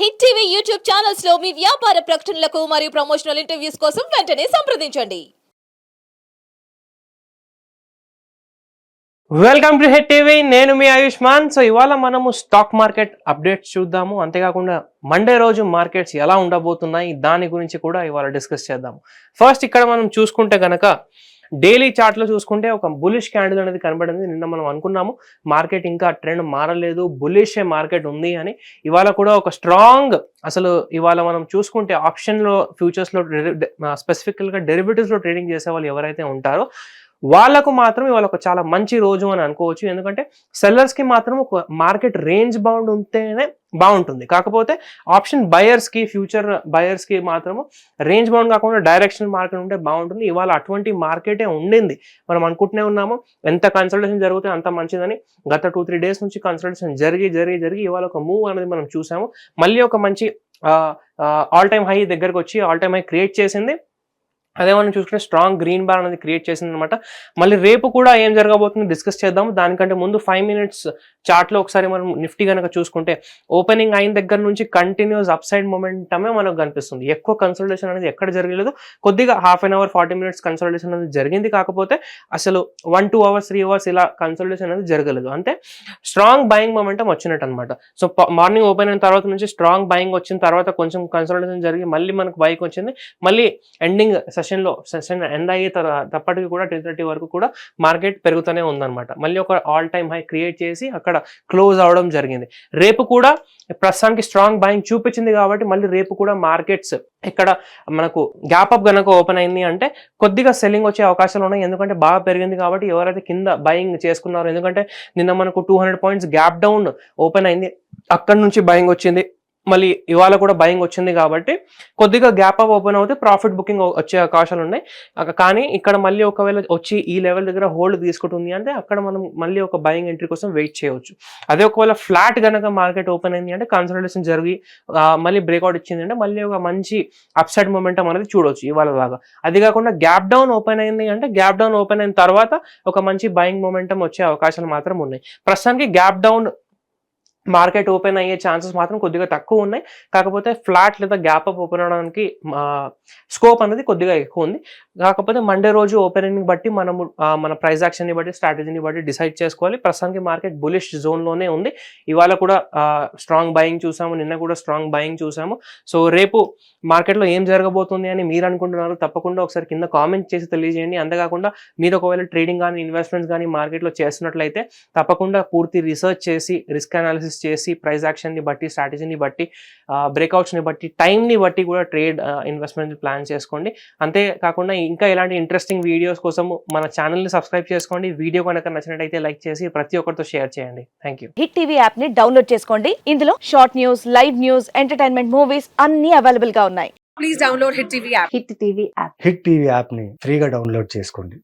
Hit TV YouTube channels లో మీ వ్యాపార ప్రకటనలకు మరియు ప్రమోషనల్ ఇంటర్వ్యూస్ కోసం వెంటనే సంప్రదించండి. Welcome to hit TV. నేను మీ ఆయుష్మాన్. సో ఇవాళ మనము స్టాక్ మార్కెట్ అప్డేట్స్ చూద్దాము. అంతేకాకుండా మండే రోజు మార్కెట్స్ ఎలా ఉండబోతున్నాయి దాని గురించి కూడా ఇవాళ డిస్కస్ చేద్దాము. ఫస్ట్ ఇక్కడ మనం చూసుకుంటే కనుక డైలీ చార్ట్లో చూసుకుంటే ఒక బులిష్ క్యాండిల్ అనేది కనబడింది. నిన్న మనం అనుకున్నాము మార్కెట్ ఇంకా ట్రెండ్ మారలేదు, బులిష్ మార్కెట్ ఉంది అని. ఇవాళ కూడా ఒక స్ట్రాంగ్, అసలు ఇవాళ మనం చూసుకుంటే ఆప్షన్లో, ఫ్యూచర్స్లో, స్పెసిఫికల్గా డెరివేటివ్స్లో ట్రేడింగ్ చేసే వాళ్ళు ఎవరైతే ఉంటారో వాళ్ళకు మాత్రం ఇవాళ ఒక చాలా మంచి రోజు అని అనుకోవచ్చు. ఎందుకంటే సెల్లర్స్కి మాత్రం ఒక మార్కెట్ రేంజ్ బౌండ్ ఉంటేనే బాగుంటుంది. కాకపోతే ఆప్షన్ బయర్స్కి, ఫ్యూచర్ బయర్స్కి మాత్రము రేంజ్ బౌండ్ కాకుండా డైరెక్షన్ మార్కెట్ ఉంటే బాగుంటుంది. ఇవాళ అటువంటి మార్కెటే ఉండింది. మనం అనుకుంటూనే ఉన్నాము ఎంత కన్సల్టేషన్ జరిగితే అంత మంచిదని. గత 2-3 డేస్ నుంచి కన్సల్టేషన్ జరిగి ఇవాళ ఒక మూవ్ అనేది మనం చూసాము. మళ్ళీ ఒక మంచి ఆల్ టైమ్ హై దగ్గరకు వచ్చి ఆల్ టైమ్ హై క్రియేట్ చేసింది. అదే మనం చూసుకుంటే స్ట్రాంగ్ గ్రీన్ బార్ అనేది క్రియేట్ చేసింది అనమాట. మళ్ళీ రేపు కూడా ఏం జరగబోతుందో డిస్కస్ చేద్దాం. దానికంటే ముందు 5 minutes చార్ట్లో ఒకసారి మనం నిఫ్టీ కనుక చూసుకుంటే ఓపెనింగ్ అయిన దగ్గర నుంచి కంటిన్యూస్ అప్ సైడ్ మొమెంటమే మనకు కనిపిస్తుంది. ఎక్కువ కన్సల్టేషన్ అనేది ఎక్కడ జరగలేదు. కొద్దిగా half an hour 40 minutes consultation అనేది జరిగింది. కాకపోతే అసలు 1-2 hours 3 hours ఇలా కన్సల్టేషన్ అనేది జరగలేదు. అంటే స్ట్రాంగ్ బయింగ్ మొమెంటం వచ్చినట్టు అనమాట. సో మార్నింగ్ ఓపెన్ అయిన తర్వాత నుంచి స్ట్రాంగ్ బయింగ్ వచ్చిన తర్వాత కొంచెం కన్సల్టేషన్ జరిగి మళ్ళీ మనకు బైక్ వచ్చింది. మళ్ళీ ఎండింగ్ సెషన్ ఎండ్ అయ్యే తప్పటికి కూడా 10:30 వరకు కూడా మార్కెట్ పెరుగుతూనే ఉందన్నమాట. మళ్ళీ ఒక ఆల్ టైమ్ హై క్రియేట్ చేసి అక్కడ క్లోజ్ అవడం జరిగింది. రేపు కూడా ప్రస్తుతానికి స్ట్రాంగ్ బయింగ్ చూపించింది కాబట్టి మళ్ళీ రేపు కూడా మార్కెట్స్ ఇక్కడ మనకు గ్యాప్ అప్ గనక ఓపెన్ అయింది అంటే కొద్దిగా సెల్లింగ్ వచ్చే అవకాశాలు ఉన్నాయి. ఎందుకంటే బాగా పెరిగింది కాబట్టి ఎవరైతే కింద బయింగ్ చేసుకున్నారో, ఎందుకంటే నిన్న మనకు 200 points గ్యాప్ డౌన్ ఓపెన్ అయింది, అక్కడ నుంచి బయింగ్ వచ్చింది. మళ్ళీ ఇవాళ కూడా బయింగ్ వచ్చింది కాబట్టి కొద్దిగా గ్యాప్ అప్ ఓపెన్ అవుతే ప్రాఫిట్ బుకింగ్ వచ్చే అవకాశాలు ఉన్నాయి. కానీ ఇక్కడ మళ్ళీ ఒకవేళ వచ్చి ఈ లెవెల్ దగ్గర హోల్డ్ తీసుకుంటుంది అంటే అక్కడ మనం మళ్ళీ ఒక బయింగ్ ఎంట్రీ కోసం వెయిట్ చేయవచ్చు. అదే ఒకవేళ ఫ్లాట్ కనుక మార్కెట్ ఓపెన్ అయింది అంటే కన్సల్టేషన్ జరిగి మళ్ళీ బ్రేక్అవుట్ ఇచ్చింది అంటే మళ్ళీ ఒక మంచి అప్ సైడ్ మొమెంటం అనేది చూడవచ్చు ఇవాళ లాగా. అది కాకుండా గ్యాప్ డౌన్ ఓపెన్ అయింది అంటే గ్యాప్ డౌన్ ఓపెన్ అయిన తర్వాత ఒక మంచి బయింగ్ మొమెంటం వచ్చే అవకాశాలు మాత్రం ఉన్నాయి. ప్రస్తుతానికి గ్యాప్ డౌన్ మార్కెట్ ఓపెన్ అయ్యే ఛాన్సెస్ మాత్రం కొద్దిగా తక్కువ ఉన్నాయి. కాకపోతే ఫ్లాట్ లేదా గ్యాప్ అప్ ఓపెన్ అవడానికి స్కోప్ అనేది కొద్దిగా ఎక్కువ ఉంది. కాకపోతే మండే రోజు ఓపెనింగ్ బట్టి మనము మన ప్రైస్ యాక్షన్ని బట్టి, స్ట్రాటజీని బట్టి డిసైడ్ చేసుకోవాలి. ప్రస్తుతానికి మార్కెట్ బులిష్ జోన్లోనే ఉంది. ఇవాళ కూడా స్ట్రాంగ్ బయింగ్ చూసాము, నిన్న కూడా స్ట్రాంగ్ బయింగ్ చూసాము. సో రేపు మార్కెట్లో ఏం జరగబోతుంది అని మీరు అనుకుంటున్నారు తప్పకుండా ఒకసారి కింద కామెంట్ చేసి తెలియజేయండి. అంతేకాకుండా మీరు ఒకవేళ ట్రేడింగ్ కానీ ఇన్వెస్ట్మెంట్స్ కానీ మార్కెట్లో చేస్తున్నట్లయితే తప్పకుండా పూర్తి రీసెర్చ్ చేసి, రిస్క్ అనాలిసిస్ చేసి, ప్రైస్ యాక్షన్ని బట్టి, స్ట్రాటజీని బట్టి, బ్రేక్అవుట్స్ని బట్టి, టైంని బట్టి కూడా ట్రేడ్ ఇన్వెస్ట్మెంట్ ప్లాన్ చేసుకోండి. అంతేకాకుండా ఇంకా ఇలాంటి ఇంట్రెస్టింగ్ వీడియోస్ కోసం మన ఛానల్ని సబ్స్క్రైబ్ చేసుకోండి. వీడియో కనుక నచ్చినట్టయితే లైక్ చేసి ప్రతి ఒక్కరితో షేర్ చేయండి. Thank you. Hit TV app ని డౌన్లోడ్ చేసుకోండి. ఇందులో short news, live news, entertainment, movies అన్ని అవైలబుల్ గా ఉన్నాయి. Please download hit TV app. Hit TV యాప్ని ఫ్రీగా డౌన్లోడ్ చేసుకోండి.